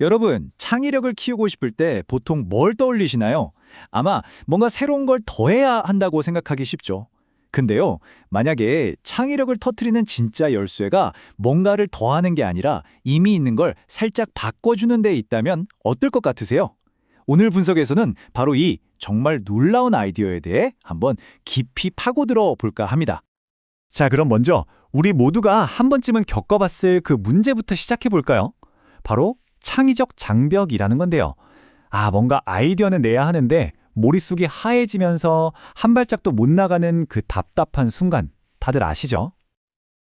여러분, 창의력을 키우고 싶을 때 보통 뭘 떠올리시나요? 아마 뭔가 새로운 걸 더해야 한다고 생각하기 쉽죠. 근데요, 만약에 창의력을 터트리는 진짜 열쇠가 뭔가를 더하는 게 아니라 이미 있는 걸 살짝 바꿔주는 데 있다면 어떨 것 같으세요? 오늘 분석에서는 바로 이 정말 놀라운 아이디어에 대해 한번 깊이 파고들어 볼까 합니다. 자, 그럼 먼저 우리 모두가 한 번쯤은 겪어봤을 그 문제부터 시작해 볼까요? 바로 창의적 장벽이라는 건데요. 뭔가 아이디어는 내야 하는데 머릿속이 하얘지면서 한 발짝도 못 나가는 그 답답한 순간, 다들 아시죠?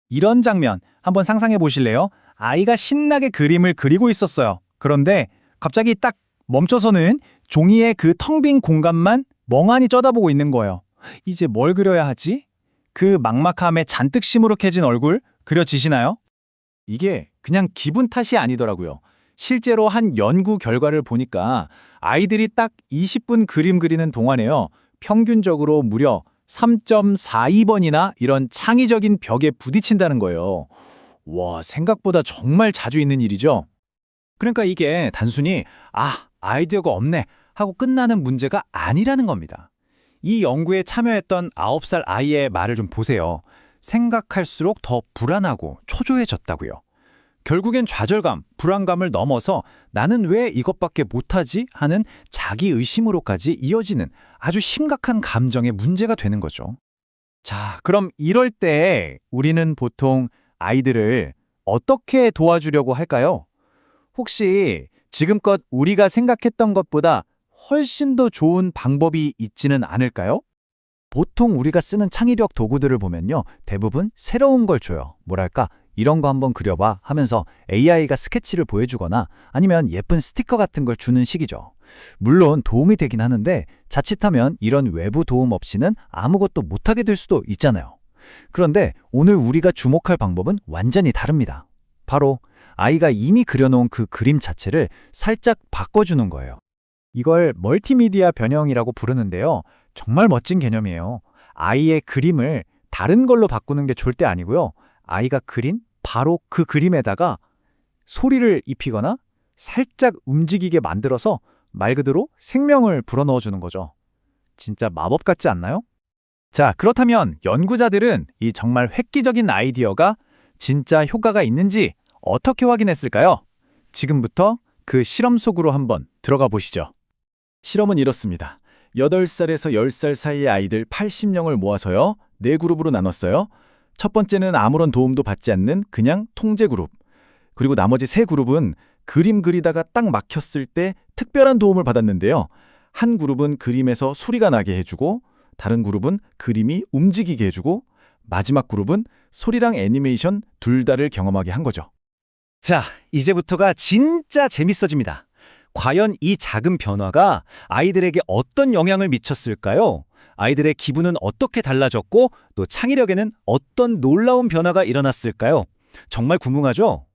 이런 장면 한번 상상해 보실래요? 아이가 신나게 그림을 그리고 있었어요. 그런데 갑자기 딱 멈춰서는 종이의 그 텅 빈 공간만 멍하니 쳐다보고 있는 거예요. 이제 뭘 그려야 하지? 그 막막함에 잔뜩 시무룩해진 얼굴 그려지시나요? 이게 그냥 기분 탓이 아니더라고요. 실제로 한 연구 결과를 보니까 아이들이 딱 20분 그림 그리는 동안에요. 평균적으로 무려 3.42번이나 이런 창의적인 벽에 부딪힌다는 거예요. 와, 생각보다 정말 자주 있는 일이죠. 그러니까 이게 단순히 아이디어가 없네 하고 끝나는 문제가 아니라는 겁니다. 이 연구에 참여했던 9살 아이의 말을 좀 보세요. 생각할수록 더 불안하고 초조해졌다고요. 결국엔 좌절감, 불안감을 넘어서 나는 왜 이것밖에 못하지? 하는 자기의심으로까지 이어지는 아주 심각한 감정의 문제가 되는 거죠. 자, 그럼 이럴 때 우리는 보통 아이들을 어떻게 도와주려고 할까요? 혹시 지금껏 우리가 생각했던 것보다 훨씬 더 좋은 방법이 있지는 않을까요? 보통 우리가 쓰는 창의력 도구들을 보면요. 대부분 새로운 걸 줘요. 뭐랄까, 이런 거 한번 그려봐 하면서 AI가 스케치를 보여주거나 아니면 예쁜 스티커 같은 걸 주는 식이죠. 물론 도움이 되긴 하는데 자칫하면 이런 외부 도움 없이는 아무것도 못하게 될 수도 있잖아요. 그런데 오늘 우리가 주목할 방법은 완전히 다릅니다. 바로 아이가 이미 그려놓은 그 그림 자체를 살짝 바꿔주는 거예요. 이걸 멀티미디어 변형이라고 부르는데요. 정말 멋진 개념이에요. 아이의 그림을 다른 걸로 바꾸는 게 절대 아니고요. 아이가 그린 바로 그 그림에다가 소리를 입히거나 살짝 움직이게 만들어서 말 그대로 생명을 불어넣어주는 거죠. 진짜 마법 같지 않나요? 자, 그렇다면 연구자들은 이 정말 획기적인 아이디어가 진짜 효과가 있는지 어떻게 확인했을까요? 지금부터 그 실험 속으로 한번 들어가 보시죠. 실험은 이렇습니다. 8살에서 10살 사이의 아이들 80명을 모아서요. 4그룹으로 나눴어요. 첫 번째는 아무런 도움도 받지 않는 그냥 통제 그룹. 그리고 나머지 3그룹은 그림 그리다가 딱 막혔을 때 특별한 도움을 받았는데요. 한 그룹은 그림에서 소리가 나게 해주고, 다른 그룹은 그림이 움직이게 해주고, 마지막 그룹은 소리랑 애니메이션 둘 다를 경험하게 한 거죠. 자, 이제부터가 진짜 재밌어집니다. 과연 이 작은 변화가 아이들에게 어떤 영향을 미쳤을까요? 아이들의 기분은 어떻게 달라졌고 또 창의력에는 어떤 놀라운 변화가 일어났을까요? 정말 궁금하죠?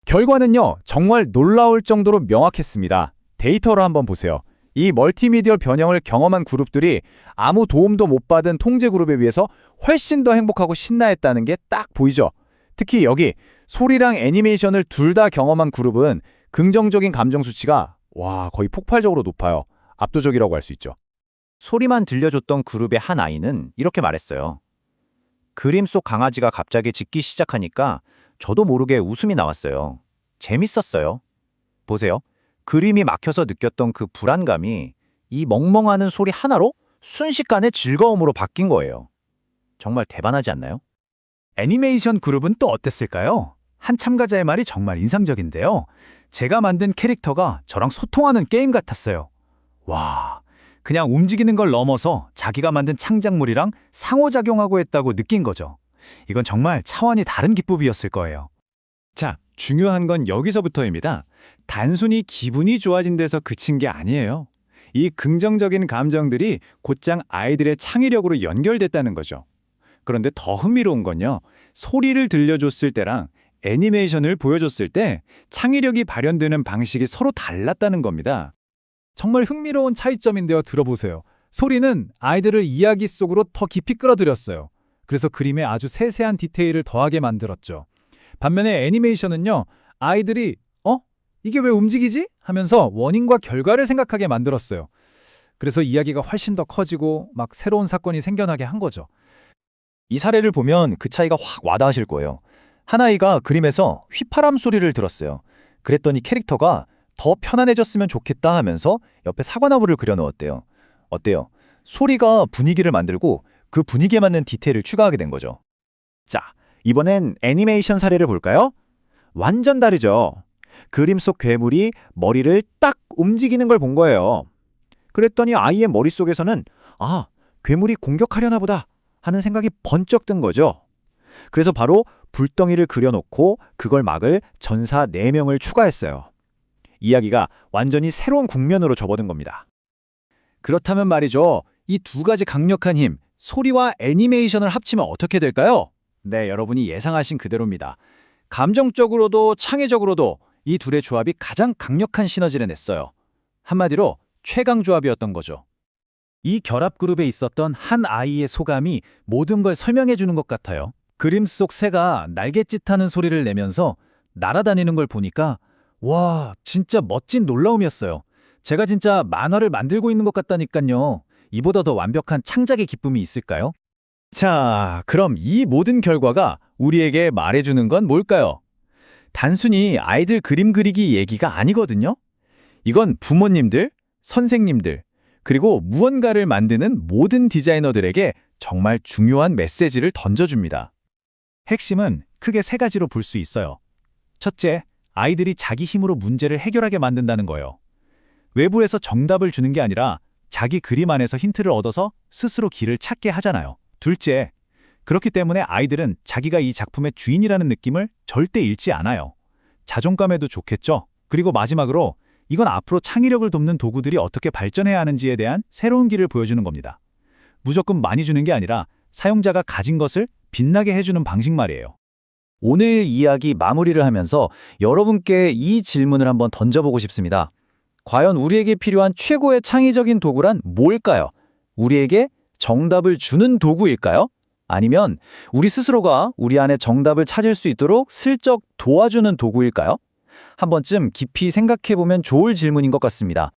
결과는요, 정말 놀라울 정도로 명확했습니다. 데이터로 한번 보세요. 이 멀티미디어 변형을 경험한 그룹들이 아무 도움도 못 받은 통제 그룹에 비해서 훨씬 더 행복하고 신나했다는 게 딱 보이죠? 특히 여기 소리랑 애니메이션을 둘 다 경험한 그룹은 긍정적인 감정 수치가 거의 폭발적으로 높아요. 압도적이라고 할 수 있죠. 소리만 들려줬던 그룹의 한 아이는 이렇게 말했어요. 그림 속 강아지가 갑자기 짖기 시작하니까 저도 모르게 웃음이 나왔어요. 재밌었어요. 보세요. 그림이 막혀서 느꼈던 그 불안감이 이 멍멍하는 소리 하나로 순식간에 즐거움으로 바뀐 거예요. 정말 대단하지 않나요? 애니메이션 그룹은 또 어땠을까요? 한 참가자의 말이 정말 인상적인데요. 제가 만든 캐릭터가 저랑 소통하는 게임 같았어요. 와, 그냥 움직이는 걸 넘어서 자기가 만든 창작물이랑 상호작용하고 했다고 느낀 거죠. 이건 정말 차원이 다른 기쁨이었을 거예요. 자, 중요한 건 여기서부터입니다. 단순히 기분이 좋아진 데서 그친 게 아니에요. 이 긍정적인 감정들이 곧장 아이들의 창의력으로 연결됐다는 거죠. 그런데 더 흥미로운 건요. 소리를 들려줬을 때랑 애니메이션을 보여줬을 때 창의력이 발현되는 방식이 서로 달랐다는 겁니다. 정말 흥미로운 차이점인데요. 들어보세요. 소리는 아이들을 이야기 속으로 더 깊이 끌어들였어요. 그래서 그림에 아주 세세한 디테일을 더하게 만들었죠. 반면에 애니메이션은요. 아이들이 이게 왜 움직이지? 하면서 원인과 결과를 생각하게 만들었어요. 그래서 이야기가 훨씬 더 커지고 막 새로운 사건이 생겨나게 한 거죠. 이 사례를 보면 그 차이가 확 와닿으실 거예요. 한 아이가 그림에서 휘파람 소리를 들었어요. 그랬더니 캐릭터가 더 편안해졌으면 좋겠다 하면서 옆에 사과나무를 그려넣었대요. 어때요? 소리가 분위기를 만들고 그 분위기에 맞는 디테일을 추가하게 된 거죠. 자, 이번엔 애니메이션 사례를 볼까요? 완전 다르죠. 그림 속 괴물이 머리를 딱 움직이는 걸 본 거예요. 그랬더니 아이의 머릿속에서는 아, 괴물이 공격하려나 보다 하는 생각이 번쩍 든 거죠. 그래서 바로 불덩이를 그려놓고 그걸 막을 전사 4명을 추가했어요. 이야기가 완전히 새로운 국면으로 접어든 겁니다. 그렇다면 말이죠. 이 두 가지 강력한 힘, 소리와 애니메이션을 합치면 어떻게 될까요? 네, 여러분이 예상하신 그대로입니다. 감정적으로도 창의적으로도 이 둘의 조합이 가장 강력한 시너지를 냈어요. 한마디로 최강 조합이었던 거죠. 이 결합 그룹에 있었던 한 아이의 소감이 모든 걸 설명해 주는 것 같아요. 그림 속 새가 날갯짓하는 소리를 내면서 날아다니는 걸 보니까 와, 진짜 멋진 놀라움이었어요. 제가 진짜 만화를 만들고 있는 것 같다니까요. 이보다 더 완벽한 창작의 기쁨이 있을까요? 자, 그럼 이 모든 결과가 우리에게 말해주는 건 뭘까요? 단순히 아이들 그림 그리기 얘기가 아니거든요. 이건 부모님들, 선생님들, 그리고 무언가를 만드는 모든 디자이너들에게 정말 중요한 메시지를 던져줍니다. 핵심은 크게 3가지로 볼 수 있어요. 첫째, 아이들이 자기 힘으로 문제를 해결하게 만든다는 거예요. 외부에서 정답을 주는 게 아니라 자기 그림 안에서 힌트를 얻어서 스스로 길을 찾게 하잖아요. 둘째, 그렇기 때문에 아이들은 자기가 이 작품의 주인이라는 느낌을 절대 잃지 않아요. 자존감에도 좋겠죠? 그리고 마지막으로 이건 앞으로 창의력을 돕는 도구들이 어떻게 발전해야 하는지에 대한 새로운 길을 보여주는 겁니다. 무조건 많이 주는 게 아니라 사용자가 가진 것을 빛나게 해주는 방식 말이에요. 오늘 이야기 마무리를 하면서 여러분께 이 질문을 한번 던져보고 싶습니다. 과연 우리에게 필요한 최고의 창의적인 도구란 뭘까요? 우리에게 정답을 주는 도구일까요? 아니면 우리 스스로가 우리 안에 정답을 찾을 수 있도록 슬쩍 도와주는 도구일까요? 한 번쯤 깊이 생각해보면 좋을 질문인 것 같습니다.